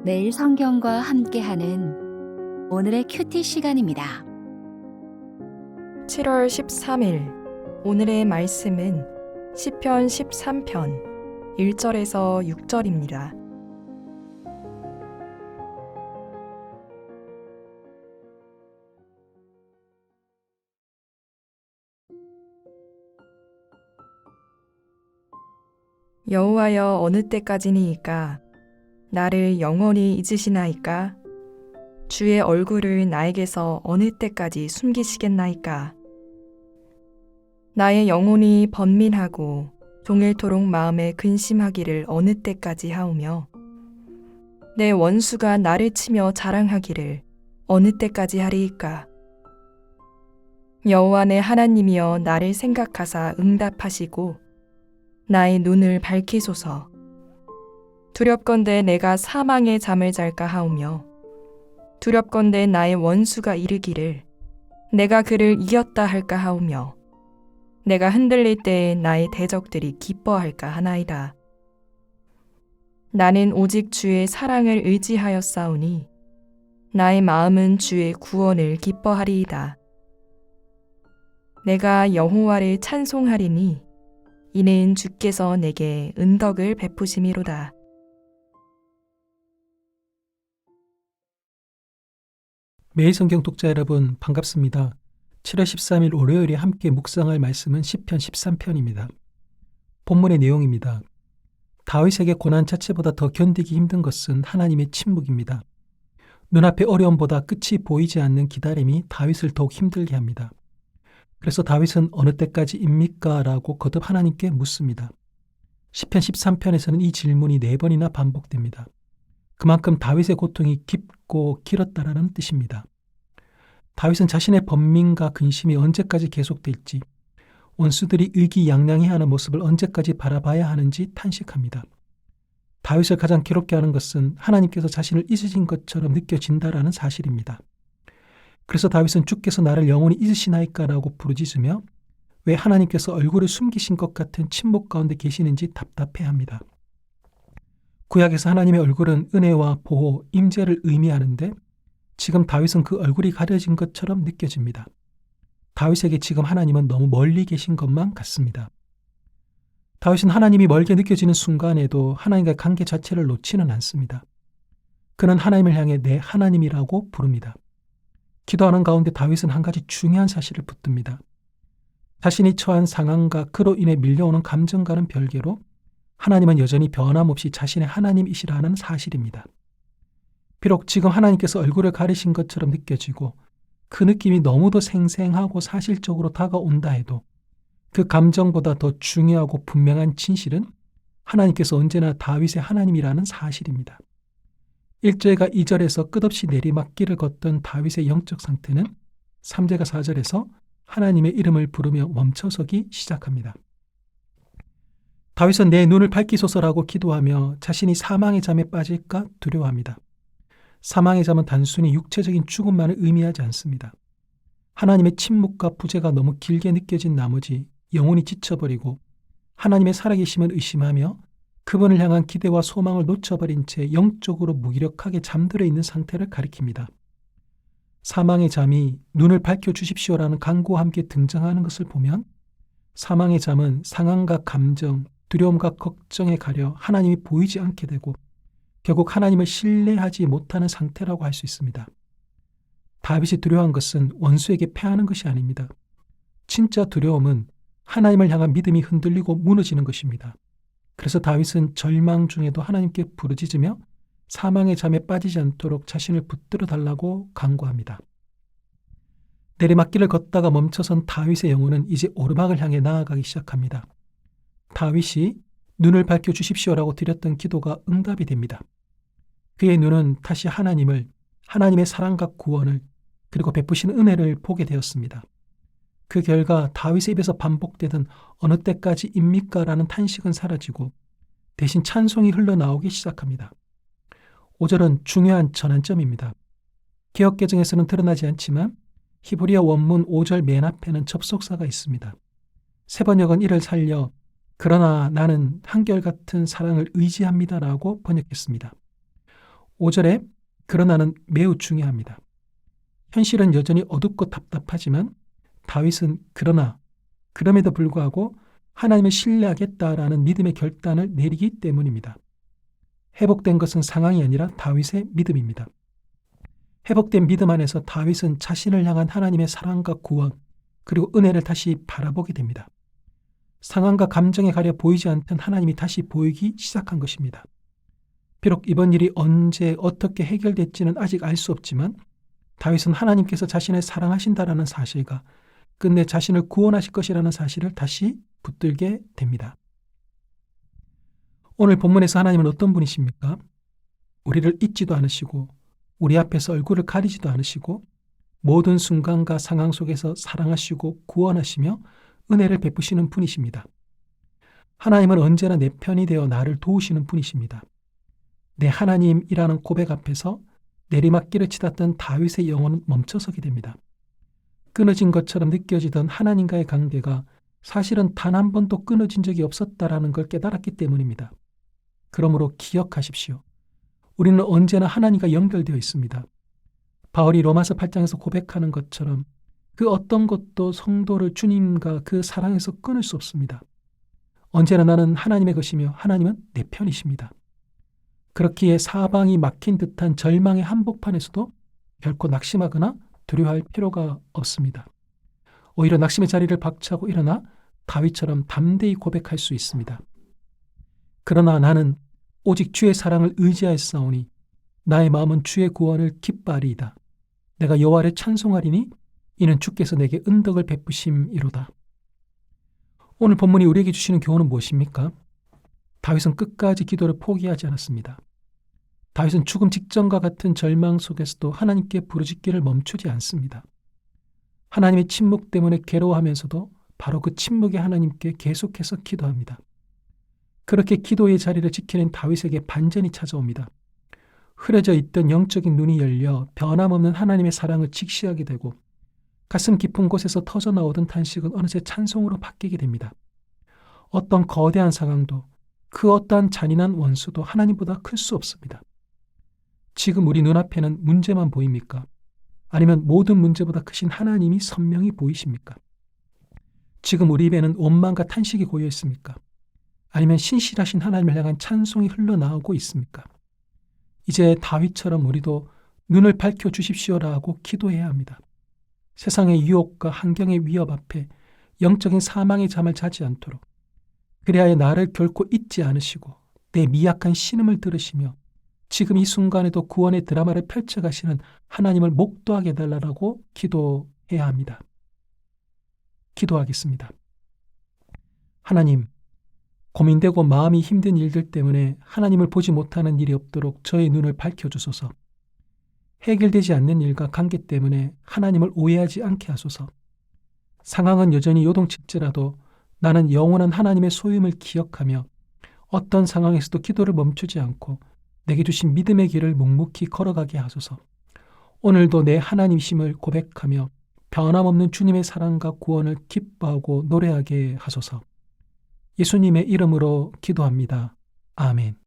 매일 성경과 함께하는 오늘의 큐티 시간입니다. 7월 13일 오늘의 말씀은 시편 13편 1절에서 6절입니다. 여호와여, 어느 때까지니이까? 나를 영원히 잊으시나이까? 주의 얼굴을 나에게서 어느 때까지 숨기시겠나이까? 나의 영혼이 번민하고 종일토록 마음에 근심하기를 어느 때까지 하오며, 내 원수가 나를 치며 자랑하기를 어느 때까지 하리이까? 여호와 내 하나님이여, 나를 생각하사 응답하시고 나의 눈을 밝히소서. 두렵건대 내가 사망의 잠을 잘까 하오며, 두렵건대 나의 원수가 이르기를 내가 그를 이겼다 할까 하오며, 내가 흔들릴 때에 나의 대적들이 기뻐할까 하나이다. 나는 오직 주의 사랑을 의지하였사오니 나의 마음은 주의 구원을 기뻐하리이다. 내가 여호와를 찬송하리니 이는 주께서 내게 은덕을 베푸심이로다. 매일 성경 독자 여러분, 반갑습니다. 7월 13일 월요일에 함께 묵상할 말씀은 시편 13편입니다. 본문의 내용입니다. 다윗에게 고난 자체보다 더 견디기 힘든 것은 하나님의 침묵입니다. 눈앞의 어려움보다 끝이 보이지 않는 기다림이 다윗을 더욱 힘들게 합니다. 그래서 다윗은 어느 때까지입니까? 라고 거듭 하나님께 묻습니다. 시편 13편에서는 이 질문이 4번이나 반복됩니다. 그만큼 다윗의 고통이 깊고 길었다라는 뜻입니다. 다윗은 자신의 번민과 근심이 언제까지 계속될지, 원수들이 의기양양해하는 모습을 언제까지 바라봐야 하는지 탄식합니다. 다윗을 가장 괴롭게 하는 것은 하나님께서 자신을 잊으신 것처럼 느껴진다라는 사실입니다. 그래서 다윗은 주께서 나를 영원히 잊으시나이까라고 부르짖으며 왜 하나님께서 얼굴을 숨기신 것 같은 침묵 가운데 계시는지 답답해합니다. 구약에서 하나님의 얼굴은 은혜와 보호, 임재를 의미하는데 지금 다윗은 그 얼굴이 가려진 것처럼 느껴집니다. 다윗에게 지금 하나님은 너무 멀리 계신 것만 같습니다. 다윗은 하나님이 멀게 느껴지는 순간에도 하나님과의 관계 자체를 놓지는 않습니다. 그는 하나님을 향해 내 하나님이라고 부릅니다. 기도하는 가운데 다윗은 한 가지 중요한 사실을 붙듭니다. 자신이 처한 상황과 그로 인해 밀려오는 감정과는 별개로 하나님은 여전히 변함없이 자신의 하나님이시라는 사실입니다. 비록 지금 하나님께서 얼굴을 가리신 것처럼 느껴지고 그 느낌이 너무도 생생하고 사실적으로 다가온다 해도 그 감정보다 더 중요하고 분명한 진실은 하나님께서 언제나 다윗의 하나님이라는 사실입니다. 1절과 2절에서 끝없이 내리막길을 걷던 다윗의 영적 상태는 3절과 4절에서 하나님의 이름을 부르며 멈춰서기 시작합니다. 다윗은 내 눈을 밝히소서라고 기도하며 자신이 사망의 잠에 빠질까 두려워합니다. 사망의 잠은 단순히 육체적인 죽음만을 의미하지 않습니다. 하나님의 침묵과 부재가 너무 길게 느껴진 나머지 영혼이 지쳐버리고 하나님의 살아계심을 의심하며 그분을 향한 기대와 소망을 놓쳐버린 채 영적으로 무기력하게 잠들어 있는 상태를 가리킵니다. 사망의 잠이 눈을 밝혀주십시오라는 간구와 함께 등장하는 것을 보면 사망의 잠은 상황과 감정, 두려움과 걱정에 가려 하나님이 보이지 않게 되고 결국 하나님을 신뢰하지 못하는 상태라고 할 수 있습니다. 다윗이 두려워한 것은 원수에게 패하는 것이 아닙니다. 진짜 두려움은 하나님을 향한 믿음이 흔들리고 무너지는 것입니다. 그래서 다윗은 절망 중에도 하나님께 부르짖으며 사망의 잠에 빠지지 않도록 자신을 붙들어 달라고 간구합니다. 내리막길을 걷다가 멈춰선 다윗의 영혼은 이제 오르막을 향해 나아가기 시작합니다. 다윗이 눈을 밝혀주십시오라고 드렸던 기도가 응답이 됩니다. 그의 눈은 다시 하나님을, 하나님의 사랑과 구원을, 그리고 베푸시는 은혜를 보게 되었습니다. 그 결과 다윗의 입에서 반복되던 어느 때까지입니까? 라는 탄식은 사라지고 대신 찬송이 흘러나오기 시작합니다. 5절은 중요한 전환점입니다. 개역개정에서는 드러나지 않지만 히브리어 원문 5절 맨 앞에는 접속사가 있습니다. 세번역은 이를 살려 그러나 나는 한결같은 사랑을 의지합니다라고 번역했습니다. 5절에 그러나는 매우 중요합니다. 현실은 여전히 어둡고 답답하지만 다윗은 그럼에도 불구하고 하나님을 신뢰하겠다라는 믿음의 결단을 내리기 때문입니다. 회복된 것은 상황이 아니라 다윗의 믿음입니다. 회복된 믿음 안에서 다윗은 자신을 향한 하나님의 사랑과 구원 그리고 은혜를 다시 바라보게 됩니다. 상황과 감정에 가려 보이지 않던 하나님이 다시 보이기 시작한 것입니다. 비록 이번 일이 언제 어떻게 해결될지는 아직 알 수 없지만 다윗은 하나님께서 자신을 사랑하신다라는 사실과 끝내 자신을 구원하실 것이라는 사실을 다시 붙들게 됩니다. 오늘 본문에서 하나님은 어떤 분이십니까? 우리를 잊지도 않으시고 우리 앞에서 얼굴을 가리지도 않으시고 모든 순간과 상황 속에서 사랑하시고 구원하시며 은혜를 베푸시는 분이십니다. 하나님은 언제나 내 편이 되어 나를 도우시는 분이십니다. 내 하나님이라는 고백 앞에서 내리막길을 치닫던 다윗의 영혼은 멈춰서게 됩니다. 끊어진 것처럼 느껴지던 하나님과의 관계가 사실은 단 한 번도 끊어진 적이 없었다라는 걸 깨달았기 때문입니다. 그러므로 기억하십시오. 우리는 언제나 하나님과 연결되어 있습니다. 바울이 로마서 8장에서 고백하는 것처럼 그 어떤 것도 성도를 주님과 그 사랑에서 끊을 수 없습니다. 언제나 나는 하나님의 것이며 하나님은 내 편이십니다. 그렇기에 사방이 막힌 듯한 절망의 한복판에서도 결코 낙심하거나 두려워할 필요가 없습니다. 오히려 낙심의 자리를 박차고 일어나 다윗처럼 담대히 고백할 수 있습니다. 그러나 나는 오직 주의 사랑을 의지하였사오니 나의 마음은 주의 구원을 기뻐하리이다. 내가 여호와를 찬송하리니 이는 주께서 내게 은덕을 베푸심이로다. 오늘 본문이 우리에게 주시는 교훈은 무엇입니까? 다윗은 끝까지 기도를 포기하지 않았습니다. 다윗은 죽음 직전과 같은 절망 속에서도 하나님께 부르짖기를 멈추지 않습니다. 하나님의 침묵 때문에 괴로워하면서도 바로 그 침묵의 하나님께 계속해서 기도합니다. 그렇게 기도의 자리를 지키는 다윗에게 반전이 찾아옵니다. 흐려져 있던 영적인 눈이 열려 변함없는 하나님의 사랑을 직시하게 되고 가슴 깊은 곳에서 터져나오던 탄식은 어느새 찬송으로 바뀌게 됩니다. 어떤 거대한 상황도 그 어떠한 잔인한 원수도 하나님보다 클 수 없습니다. 지금 우리 눈앞에는 문제만 보입니까? 아니면 모든 문제보다 크신 하나님이 선명히 보이십니까? 지금 우리 입에는 원망과 탄식이 고여 있습니까? 아니면 신실하신 하나님을 향한 찬송이 흘러나오고 있습니까? 이제 다윗처럼 우리도 눈을 밝혀주십시오라고 기도해야 합니다. 세상의 유혹과 환경의 위협 앞에 영적인 사망의 잠을 자지 않도록 그리하여 나를 결코 잊지 않으시고 내 미약한 신음을 들으시며 지금 이 순간에도 구원의 드라마를 펼쳐가시는 하나님을 목도하게 해달라고 기도해야 합니다. 기도하겠습니다. 하나님, 고민되고 마음이 힘든 일들 때문에 하나님을 보지 못하는 일이 없도록 저의 눈을 밝혀주소서. 해결되지 않는 일과 관계 때문에 하나님을 오해하지 않게 하소서. 상황은 여전히 요동칠지라도 나는 영원한 하나님의 소유임을 기억하며 어떤 상황에서도 기도를 멈추지 않고 내게 주신 믿음의 길을 묵묵히 걸어가게 하소서. 오늘도 내 하나님이심을 고백하며 변함없는 주님의 사랑과 구원을 기뻐하고 노래하게 하소서. 예수님의 이름으로 기도합니다. 아멘.